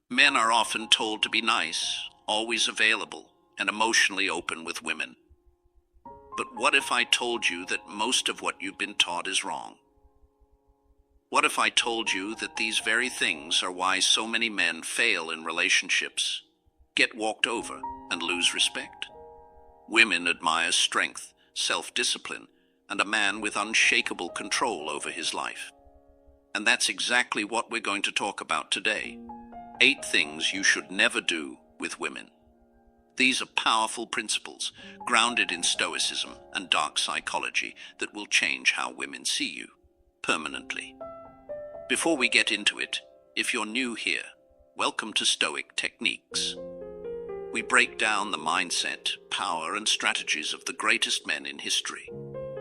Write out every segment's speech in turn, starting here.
Men are often told to be nice, always available, and emotionally open with women. But what if I told you that most of what you've been taught is wrong? What if I told you that these very things are why so many men fail in relationships, get walked over, and lose respect? Women admire strength, self-discipline, and a man with unshakable control over his life. And that's exactly what we're going to talk about today. 8 things you should never do with women. These are powerful principles, grounded in Stoicism and dark psychology, that will change how women see you, permanently. Before we get into it, if you're new here, welcome to Stoic Techniques. We break down the mindset, power, and strategies of the greatest men in history.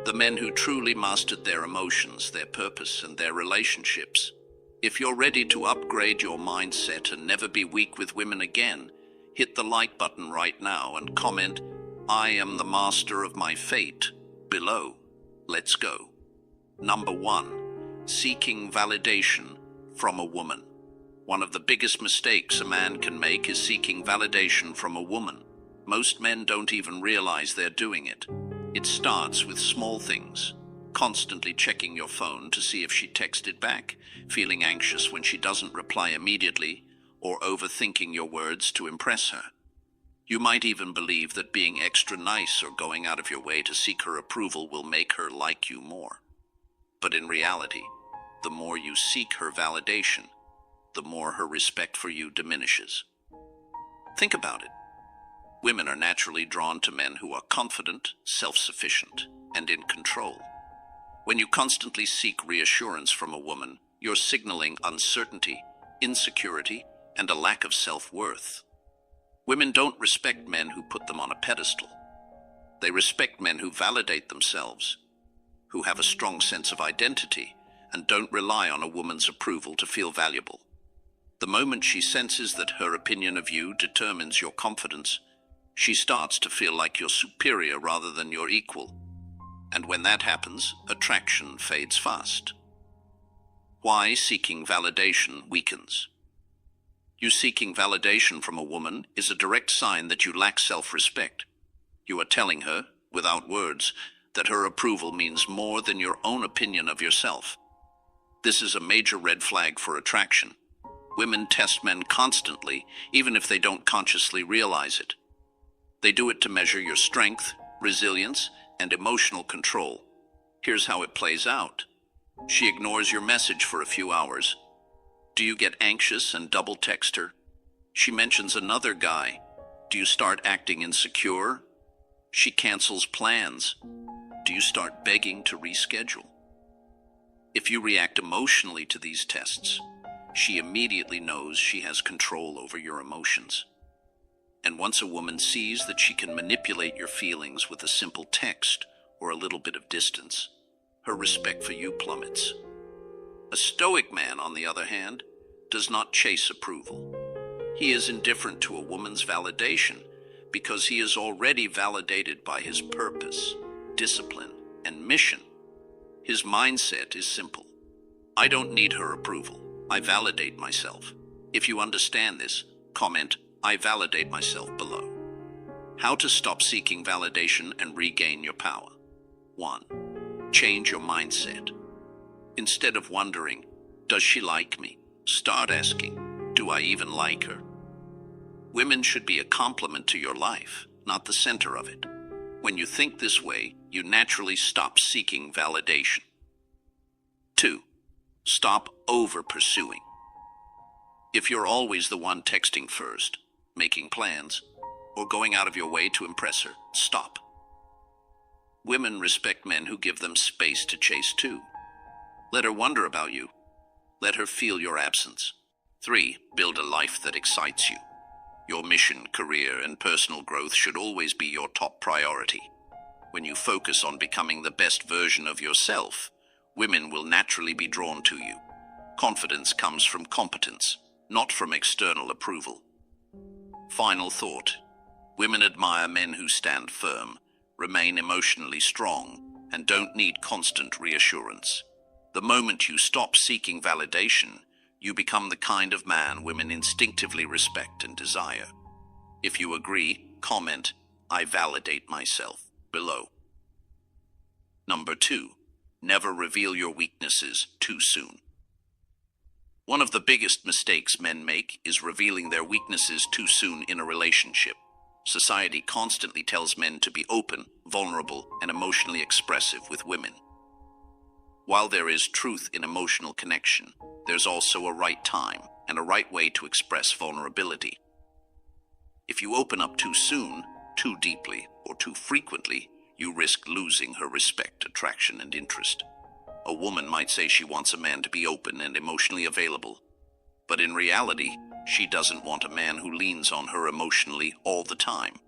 The men who truly mastered their emotions, their purpose, and their relationships. If you're ready to upgrade your mindset and never be weak with women again, hit the like button right now and comment, "I am the master of my fate," below. Let's go. Number 1, seeking validation from a woman. One of the biggest mistakes a man can make is seeking validation from a woman. Most men don't even realize they're doing it. It starts with small things. Constantly checking your phone to see if she texted back, feeling anxious when she doesn't reply immediately, or overthinking your words to impress her. You might even believe that being extra nice or going out of your way to seek her approval will make her like you more. But in reality, the more you seek her validation, the more her respect for you diminishes. Think about it. Women are naturally drawn to men who are confident, self-sufficient, and in control. When you constantly seek reassurance from a woman, you're signaling uncertainty, insecurity, and a lack of self-worth. Women don't respect men who put them on a pedestal. They respect men who validate themselves, who have a strong sense of identity, and don't rely on a woman's approval to feel valuable. The moment she senses that her opinion of you determines your confidence, she starts to feel like you're superior rather than your equal. And when that happens, attraction fades fast. Why seeking validation weakens? You seeking validation from a woman is a direct sign that you lack self-respect. You are telling her, without words, that her approval means more than your own opinion of yourself. This is a major red flag for attraction. Women test men constantly, even if they don't consciously realize it. They do it to measure your strength, resilience, and emotional control. Here's how it plays out. She ignores your message for a few hours. Do you get anxious and double text her? She mentions another guy. Do you start acting insecure? She cancels plans. Do you start begging to reschedule? If you react emotionally to these tests, she immediately knows she has control over your emotions. And once a woman sees that she can manipulate your feelings with a simple text or a little bit of distance, her respect for you plummets. A Stoic man, on the other hand, does not chase approval. He is indifferent to a woman's validation because he is already validated by his purpose, discipline, and mission. His mindset is simple. I don't need her approval. I validate myself. If you understand this, comment, "I validate myself," below. How to stop seeking validation and regain your power. 1. Change your mindset. Instead of wondering, "Does she like me?" start asking, "Do I even like her?" Women should be a complement to your life, not the center of it. When you think this way, you naturally stop seeking validation. 2. Stop over-pursuing. If you're always the one texting first, making plans, or going out of your way to impress her, stop. Women respect men who give them space to chase too. Let her wonder about you. Let her feel your absence. 3. Build a life that excites you. Your mission, career, and personal growth should always be your top priority. When you focus on becoming the best version of yourself, women will naturally be drawn to you. Confidence comes from competence, not from external approval. Final thought. Women admire men who stand firm, remain emotionally strong, and don't need constant reassurance. The moment you stop seeking validation, You become the kind of man women instinctively respect and desire. If you agree, comment, "I validate myself," below. Number 2. Never reveal your weaknesses too soon. One of the biggest mistakes men make is revealing their weaknesses too soon in a relationship. Society constantly tells men to be open, vulnerable, and emotionally expressive with women. While there is truth in emotional connection, there's also a right time and a right way to express vulnerability. If you open up too soon, too deeply, or too frequently, you risk losing her respect, attraction, and interest. A woman might say she wants a man to be open and emotionally available, but in reality, she doesn't want a man who leans on her emotionally all the time.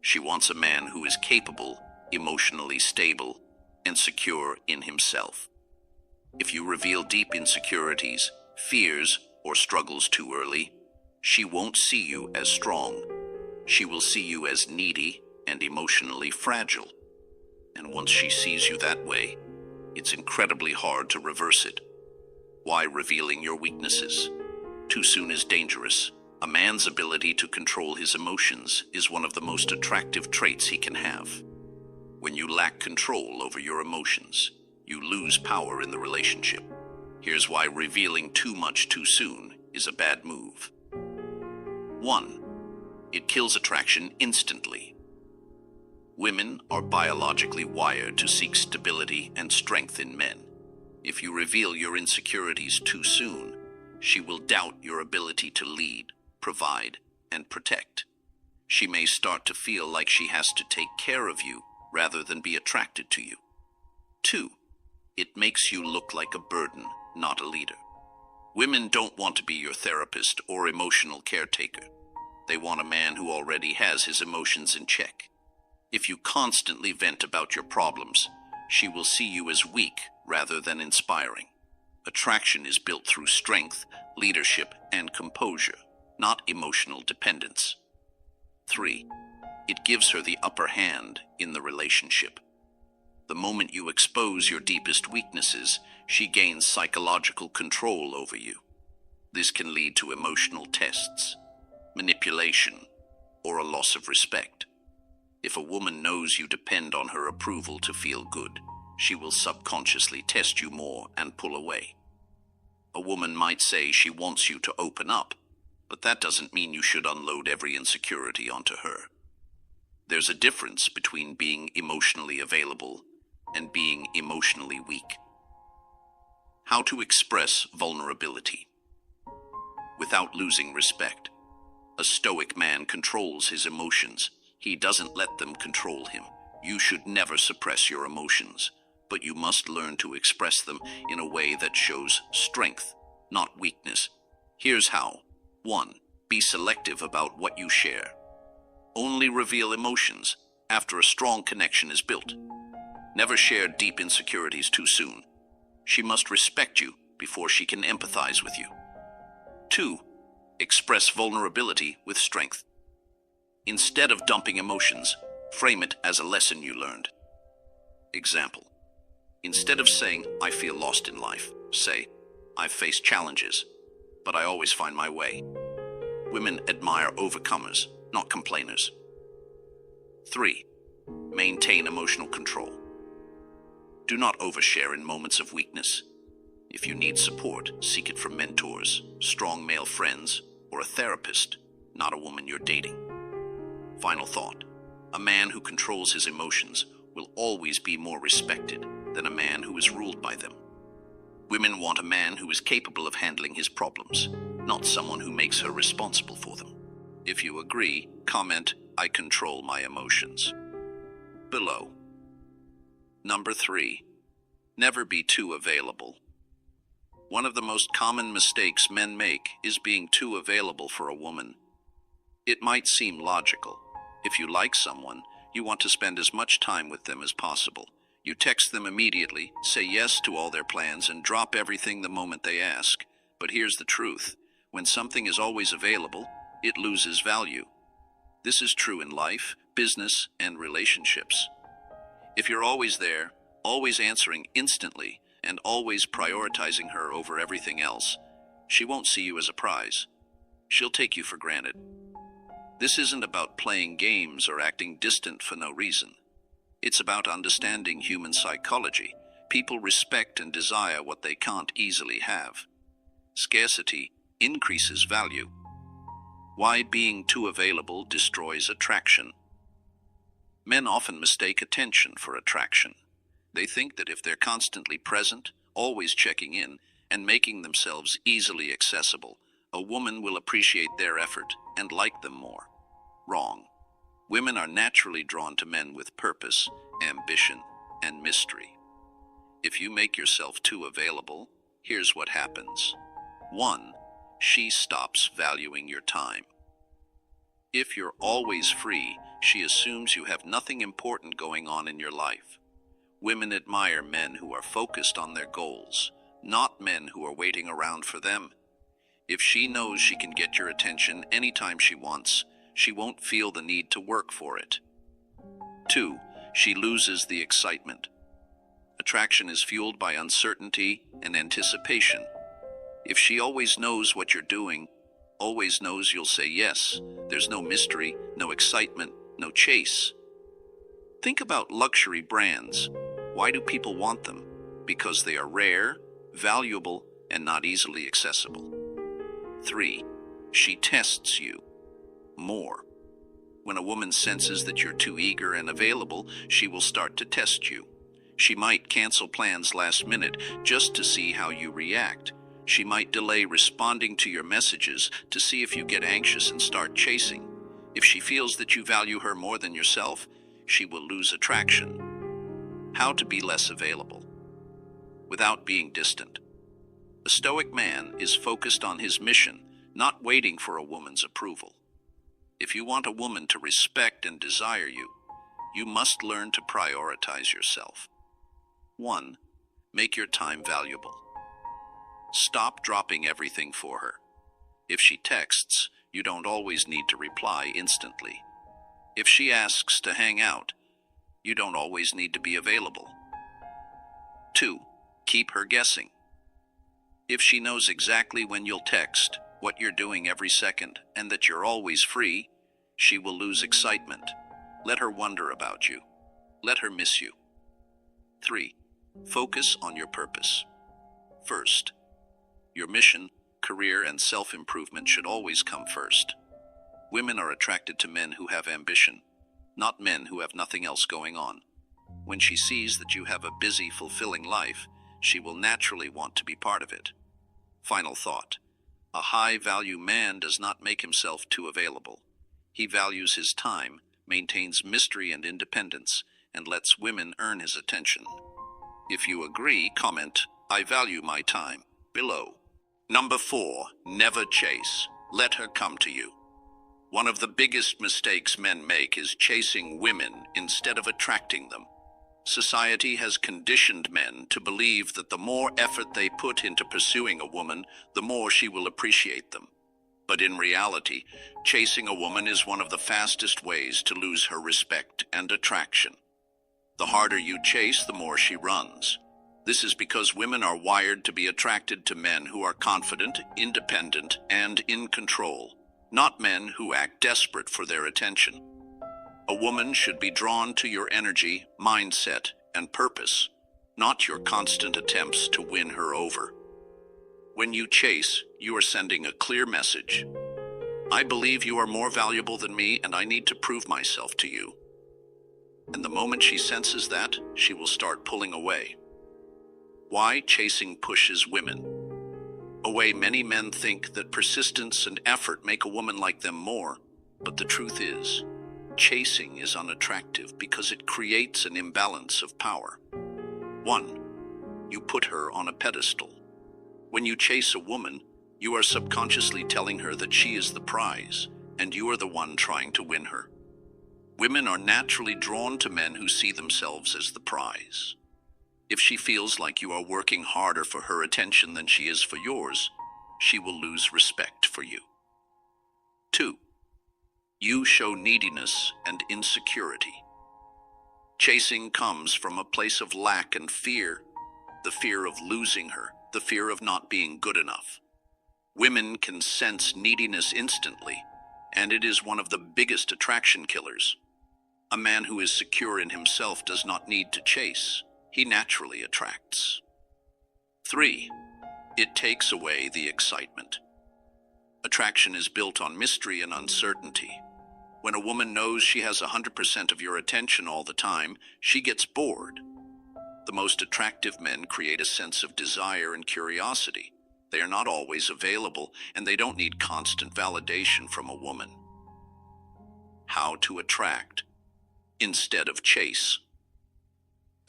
She wants a man who is capable, emotionally stable, and secure in himself. If you reveal deep insecurities, fears, or struggles too early, she won't see you as strong. She will see you as needy and emotionally fragile. And once she sees you that way, it's incredibly hard to reverse it. Why revealing your weaknesses too soon is dangerous. A man's ability to control his emotions is one of the most attractive traits he can have. When you lack control over your emotions, you lose power in the relationship. Here's why revealing too much too soon is a bad move. 1. It kills attraction instantly. Women are biologically wired to seek stability and strength in men. If you reveal your insecurities too soon, she will doubt your ability to lead, provide, and protect. She may start to feel like she has to take care of you rather than be attracted to you. 2. It makes you look like a burden, not a leader. Women don't want to be your therapist or emotional caretaker. They want a man who already has his emotions in check. If you constantly vent about your problems, she will see you as weak rather than inspiring. Attraction is built through strength, leadership, and composure, not emotional dependence. 3. It gives her the upper hand in the relationship. The moment you expose your deepest weaknesses, she gains psychological control over you. This can lead to emotional tests, manipulation, or a loss of respect. If a woman knows you depend on her approval to feel good, she will subconsciously test you more and pull away. A woman might say she wants you to open up, but that doesn't mean you should unload every insecurity onto her. There's a difference between being emotionally available and being emotionally weak. How to express vulnerability without losing respect. A Stoic man controls his emotions. He doesn't let them control him. You should never suppress your emotions, but you must learn to express them in a way that shows strength, not weakness. Here's how. 1. Be selective about what you share. Only reveal emotions after a strong connection is built. Never share deep insecurities too soon. She must respect you before she can empathize with you. 2. Express vulnerability with strength. Instead of dumping emotions, frame it as a lesson you learned. Example. Instead of saying, "I feel lost in life," say, "I've faced challenges, but I always find my way." Women admire overcomers, not complainers. 3. Maintain emotional control. Do not overshare in moments of weakness. If you need support, seek it from mentors, strong male friends, or a therapist, not a woman you're dating. Final thought. A man who controls his emotions will always be more respected than a man who is ruled by them. Women want a man who is capable of handling his problems, not someone who makes her responsible for them. If you agree, comment, "I control my emotions," below. Number 3. Never be too available. One of the most common mistakes men make is being too available for a woman. It might seem logical. If you like someone, you want to spend as much time with them as possible. You text them immediately, say yes to all their plans, and drop everything the moment they ask. But here's the truth. When something is always available, it loses value. This is true in life, business, and relationships. If you're always there, always answering instantly, and always prioritizing her over everything else, She won't see you as a prize. She'll take you for granted. This isn't about playing games or acting distant for no reason. It's about understanding human psychology. People respect and desire what they can't easily have. Scarcity increases value. Why being too available destroys attraction. Men often mistake attention for attraction. They think that if they're constantly present, always checking in, and making themselves easily accessible, a woman will appreciate their effort and like them more. Wrong. Women are naturally drawn to men with purpose, ambition, and mystery. If you make yourself too available, here's what happens. 1. She stops valuing your time. If you're always free, she assumes you have nothing important going on in your life. Women admire men who are focused on their goals, not men who are waiting around for them. If she knows she can get your attention anytime she wants, she won't feel the need to work for it. 2. She loses the excitement. Attraction is fueled by uncertainty and anticipation. If she always knows what you're doing, always knows you'll say yes, there's no mystery, no excitement, no chase. Think about luxury brands. Why do people want them? Because they are rare, valuable, and not easily accessible. 3. She tests you more. When a woman senses that you're too eager and available, she will start to test you. She might cancel plans last minute just to see how you react. She might delay responding to your messages to see if you get anxious and start chasing. If she feels that you value her more than yourself, she will lose attraction. How to be less available without being distant. A Stoic man is focused on his mission, not waiting for a woman's approval. If you want a woman to respect and desire you, you must learn to prioritize yourself. 1. Make your time valuable. Stop dropping everything for her. If she texts, you don't always need to reply instantly. If she asks to hang out, you don't always need to be available. 2. Keep her guessing. If she knows exactly when you'll text, what you're doing every second, and that you're always free, she will lose excitement. Let her wonder about you. Let her miss you. 3. Focus on your purpose. First, your mission, career, and self-improvement should always come first. Women are attracted to men who have ambition, not men who have nothing else going on. When she sees that you have a busy, fulfilling life, she will naturally want to be part of it. Final thought. A high-value man does not make himself too available. He values his time, maintains mystery and independence, and lets women earn his attention. If you agree, comment, "I value my time," below. Number 4, never chase. Let her come to you. One of the biggest mistakes men make is chasing women instead of attracting them. Society has conditioned men to believe that the more effort they put into pursuing a woman, the more she will appreciate them. But in reality, chasing a woman is one of the fastest ways to lose her respect and attraction. The harder you chase, the more she runs. This is because women are wired to be attracted to men who are confident, independent, and in control, not men who act desperate for their attention. A woman should be drawn to your energy, mindset, and purpose, not your constant attempts to win her over. When you chase, you are sending a clear message. I believe you are more valuable than me, and I need to prove myself to you. And the moment she senses that, she will start pulling away. Why chasing pushes women away? Many men think that persistence and effort make a woman like them more, but the truth is, chasing is unattractive because it creates an imbalance of power. 1. You put her on a pedestal. When you chase a woman, you are subconsciously telling her that she is the prize, and you are the one trying to win her. Women are naturally drawn to men who see themselves as the prize. If she feels like you are working harder for her attention than she is for yours, she will lose respect for you. 2. You show neediness and insecurity. Chasing comes from a place of lack and fear, the fear of losing her, the fear of not being good enough. Women can sense neediness instantly, and it is one of the biggest attraction killers. A man who is secure in himself does not need to chase. He naturally attracts. 3. It takes away the excitement. Attraction is built on mystery and uncertainty. When a woman knows she has 100% of your attention all the time, she gets bored. The most attractive men create a sense of desire and curiosity. They are not always available, and they don't need constant validation from a woman. How to attract instead of chase.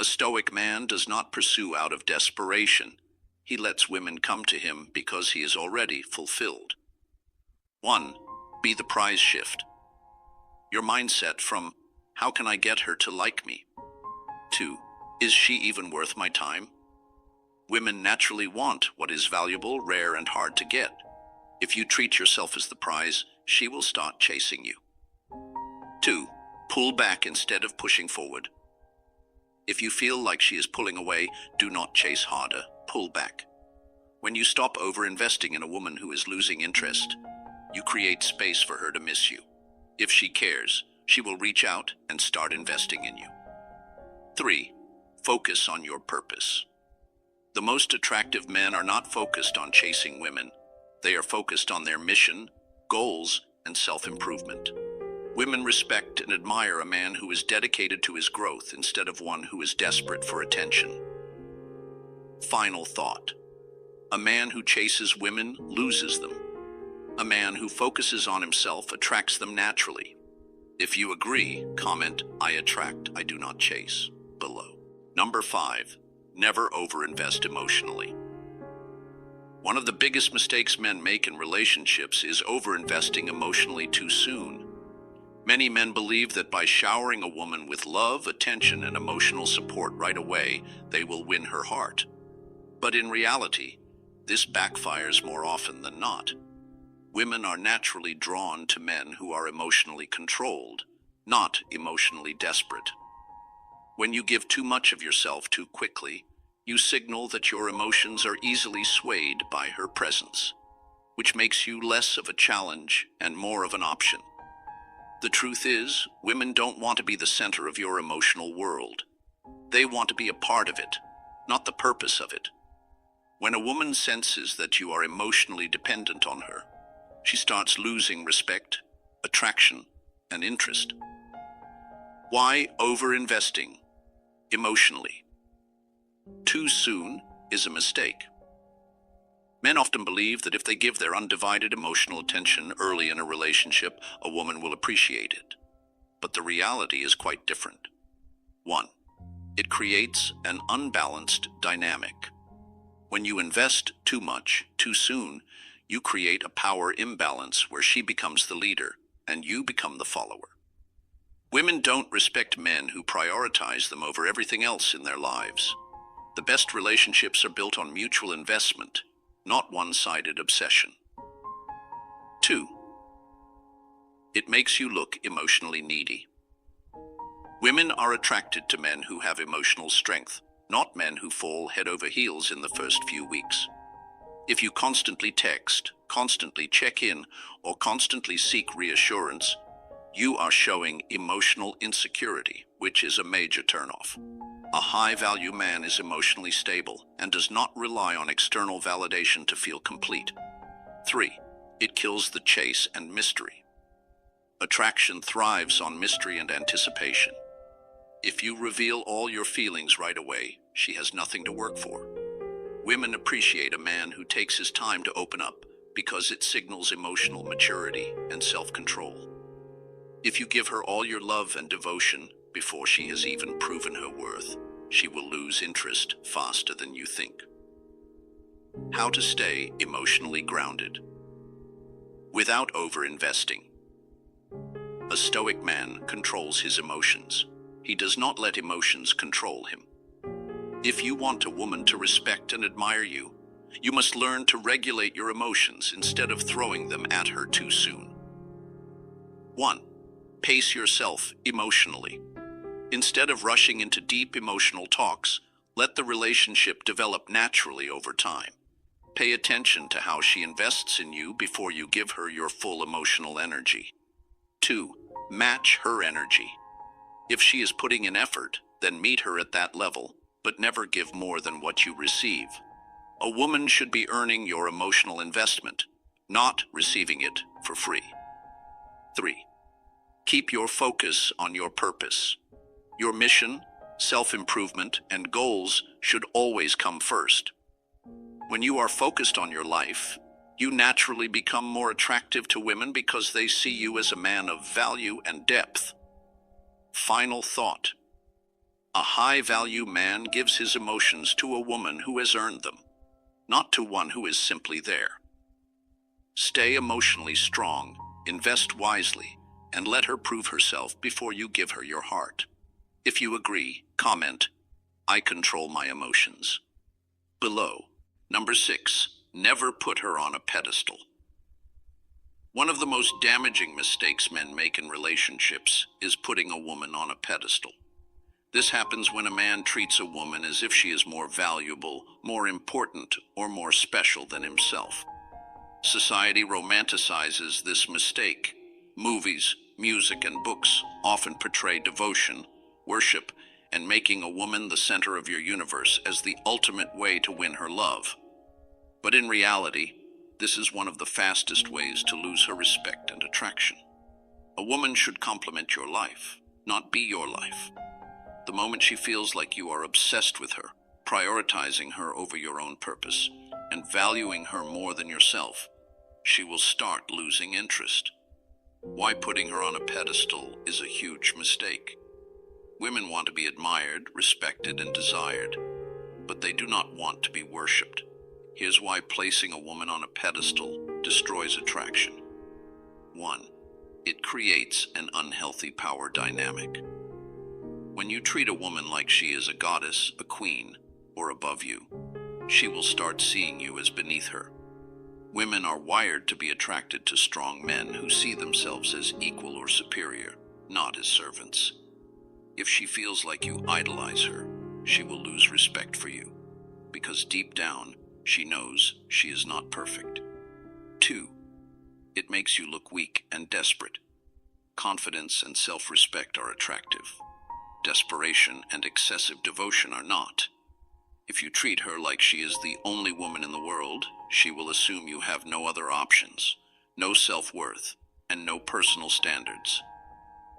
A Stoic man does not pursue out of desperation. He lets women come to him because he is already fulfilled. 1. Be the prize shift. Your mindset from, how can I get her to like me? 2. Is she even worth my time? Women naturally want what is valuable, rare, and hard to get. If you treat yourself as the prize, she will start chasing you. 2. Pull back instead of pushing forward. If you feel like she is pulling away, do not chase harder. Pull back. When you stop over-investing in a woman who is losing interest, you create space for her to miss you. If she cares, she will reach out and start investing in you. 3. Focus on your purpose. The most attractive men are not focused on chasing women. They are focused on their mission, goals, and self-improvement. Women respect and admire a man who is dedicated to his growth instead of one who is desperate for attention. Final thought. A man who chases women loses them. A man who focuses on himself attracts them naturally. If you agree, comment, I attract, I do not chase, below. Number 5. Never overinvest emotionally. One of the biggest mistakes men make in relationships is overinvesting emotionally too soon. Many men believe that by showering a woman with love, attention, and emotional support right away, they will win her heart. But in reality, this backfires more often than not. Women are naturally drawn to men who are emotionally controlled, not emotionally desperate. When you give too much of yourself too quickly, you signal that your emotions are easily swayed by her presence, which makes you less of a challenge and more of an option. The truth is, women don't want to be the center of your emotional world. They want to be a part of it, not the purpose of it. When a woman senses that you are emotionally dependent on her, she starts losing respect, attraction, and interest. Why overinvesting emotionally too soon is a mistake. Men often believe that if they give their undivided emotional attention early in a relationship, a woman will appreciate it. But the reality is quite different. 1. It creates an unbalanced dynamic. When you invest too much, too soon, you create a power imbalance where she becomes the leader and you become the follower. Women don't respect men who prioritize them over everything else in their lives. The best relationships are built on mutual investment, not one-sided obsession. 2. It makes you look emotionally needy. Women are attracted to men who have emotional strength, not men who fall head over heels in the first few weeks. If you constantly text, constantly check in, or constantly seek reassurance, you are showing emotional insecurity, which is a major turnoff. A high-value man is emotionally stable and does not rely on external validation to feel complete. 3. It kills the chase and mystery. Attraction thrives on mystery and anticipation. If you reveal all your feelings right away, she has nothing to work for. Women appreciate a man who takes his time to open up because it signals emotional maturity and self-control. If you give her all your love and devotion before she has even proven her worth, she will lose interest faster than you think. How to stay emotionally grounded without over-investing. A Stoic man controls his emotions. He does not let emotions control him. If you want a woman to respect and admire you, you must learn to regulate your emotions instead of throwing them at her too soon. 1. Pace yourself emotionally. Instead of rushing into deep emotional talks, let the relationship develop naturally over time. Pay attention to how she invests in you before you give her your full emotional energy. 2. Match her energy. If she is putting in effort, then meet her at that level, but never give more than what you receive. A woman should be earning your emotional investment, not receiving it for free. 3. Keep your focus on your purpose. Your mission, self-improvement, and goals should always come first. When you are focused on your life, you naturally become more attractive to women because they see you as a man of value and depth. Final thought. A high-value man gives his emotions to a woman who has earned them, not to one who is simply there. Stay emotionally strong, invest wisely, and let her prove herself before you give her your heart. If you agree, comment, "I control my emotions." Below. Number 6. Never put her on a pedestal. One of the most damaging mistakes men make in relationships is putting a woman on a pedestal. This happens when a man treats a woman as if she is more valuable, more important, or more special than himself. Society romanticizes this mistake. Movies, music, and books often portray devotion, worship, and making a woman the center of your universe as the ultimate way to win her love. But in reality, this is one of the fastest ways to lose her respect and attraction. A woman should complement your life, not be your life. The moment she feels like you are obsessed with her, prioritizing her over your own purpose, and valuing her more than yourself, she will start losing interest. Why putting her on a pedestal is a huge mistake. Women want to be admired, respected, and desired, but they do not want to be worshipped. Here's why placing a woman on a pedestal destroys attraction. 1. It creates an unhealthy power dynamic. When you treat a woman like she is a goddess, a queen, or above you, she will start seeing you as beneath her. Women are wired to be attracted to strong men who see themselves as equal or superior, not as servants. If she feels like you idolize her, she will lose respect for you, because deep down, she knows she is not perfect. 2. It makes you look weak and desperate. Confidence and self-respect are attractive. Desperation and excessive devotion are not. If you treat her like she is the only woman in the world, she will assume you have no other options, no self-worth, and no personal standards.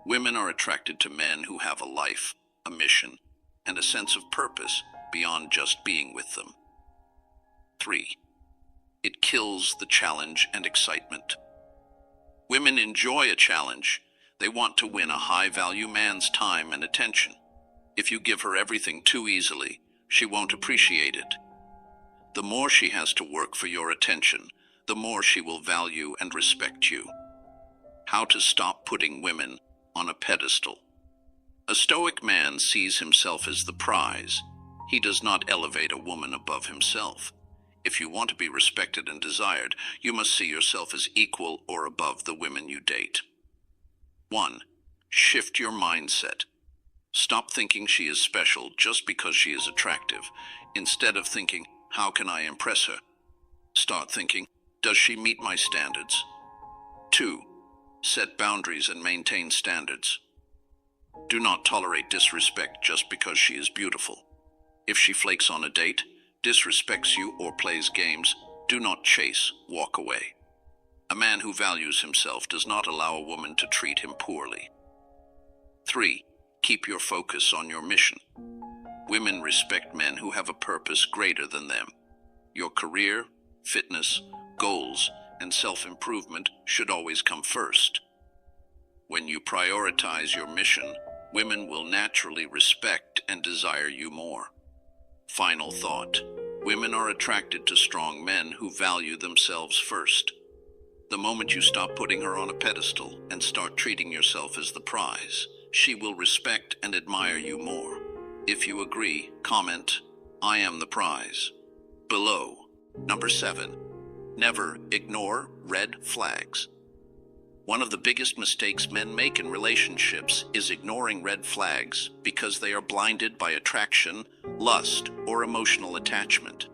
Women are attracted to men who have a life, a mission, and a sense of purpose beyond just being with them. 3. It kills the challenge and excitement. Women enjoy a challenge. They want to win a high-value man's time and attention. If you give her everything too easily, she won't appreciate it. The more she has to work for your attention, the more she will value and respect you. How to stop putting women on a pedestal. A Stoic man sees himself as the prize. He does not elevate a woman above himself. If you want to be respected and desired, you must see yourself as equal or above the women you date. 1. Shift your mindset. Stop thinking she is special just because she is attractive. Instead of thinking, "How can I impress her?" start thinking, "Does she meet my standards?" 2. Set boundaries and maintain standards. Do not tolerate disrespect just because she is beautiful. If she flakes on a date, disrespects you, or plays games, do not chase, walk away. A man who values himself does not allow a woman to treat him poorly. 3. Keep your focus on your mission. Women respect men who have a purpose greater than them. Your career, fitness, goals, and self-improvement should always come first. When you prioritize your mission, women will naturally respect and desire you more. Final thought. Women are attracted to strong men who value themselves first. The moment you stop putting her on a pedestal and start treating yourself as the prize, she will respect and admire you more. If you agree, comment, "I am the prize." Below. Number 7. Never ignore red flags. One of the biggest mistakes men make in relationships is ignoring red flags because they are blinded by attraction, lust, or emotional attachment.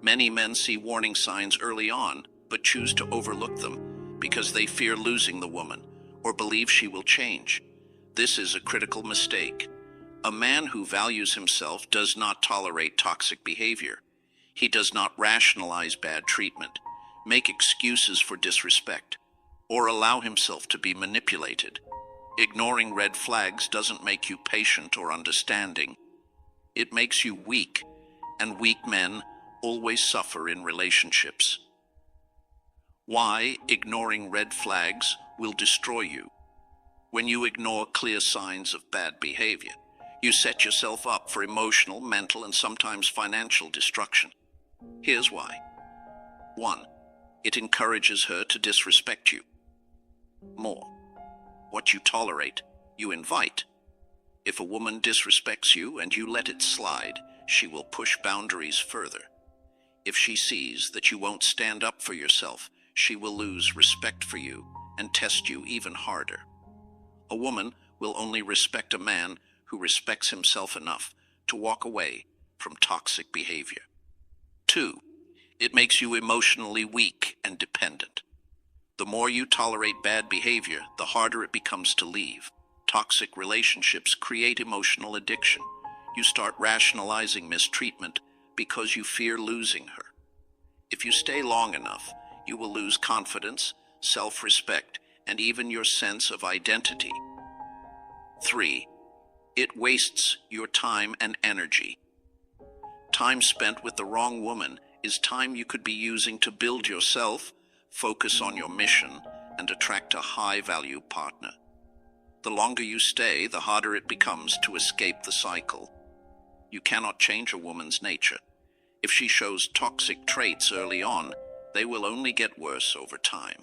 Many men see warning signs early on, but choose to overlook them because they fear losing the woman or believe she will change. This is a critical mistake. A man who values himself does not tolerate toxic behavior. He does not rationalize bad treatment, make excuses for disrespect, or allow himself to be manipulated. Ignoring red flags doesn't make you patient or understanding. It makes you weak, and weak men always suffer in relationships. Why ignoring red flags will destroy you? When you ignore clear signs of bad behavior, you set yourself up for emotional, mental, and sometimes financial destruction. Here's why. 1. It encourages her to disrespect you more. What you tolerate, you invite. If a woman disrespects you and you let it slide, she will push boundaries further. If she sees that you won't stand up for yourself, she will lose respect for you and test you even harder. A woman will only respect a man who respects himself enough to walk away from toxic behavior. 2. It makes you emotionally weak and dependent. The more you tolerate bad behavior, the harder it becomes to leave. Toxic relationships create emotional addiction. You start rationalizing mistreatment because you fear losing her. If you stay long enough, you will lose confidence, self-respect, and even your sense of identity. 3. It wastes your time and energy. Time spent with the wrong woman is time you could be using to build yourself, focus on your mission, and attract a high-value partner. The longer you stay, the harder it becomes to escape the cycle. You cannot change a woman's nature. If she shows toxic traits early on, they will only get worse over time.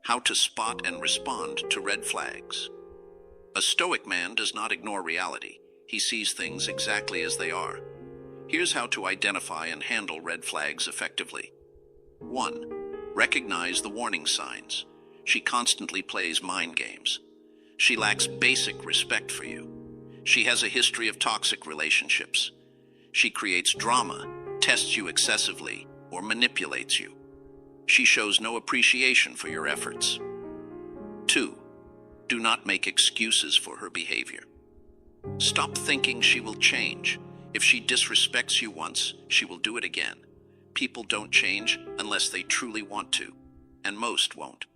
How to spot and respond to red flags. A Stoic man does not ignore reality. He sees things exactly as they are. Here's how to identify and handle red flags effectively. 1. Recognize the warning signs. She constantly plays mind games. She lacks basic respect for you. She has a history of toxic relationships. She creates drama, tests you excessively, or manipulates you. She shows no appreciation for your efforts. 2. Do not make excuses for her behavior. Stop thinking she will change. If she disrespects you once, she will do it again. People don't change unless they truly want to, and most won't.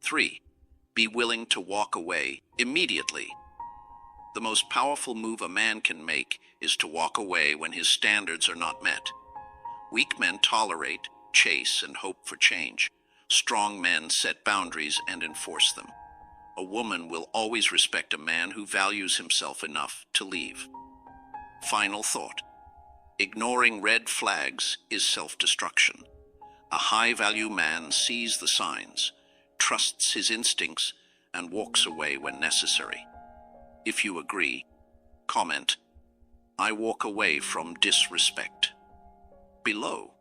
3. Be willing to walk away immediately. The most powerful move a man can make is to walk away when his standards are not met. Weak men tolerate, chase, and hope for change. Strong men set boundaries and enforce them. A woman will always respect a man who values himself enough to leave. Final thought. Ignoring red flags is self-destruction. A high-value man sees the signs, trusts his instincts, and walks away when necessary. If you agree, comment, "I walk away from disrespect," below.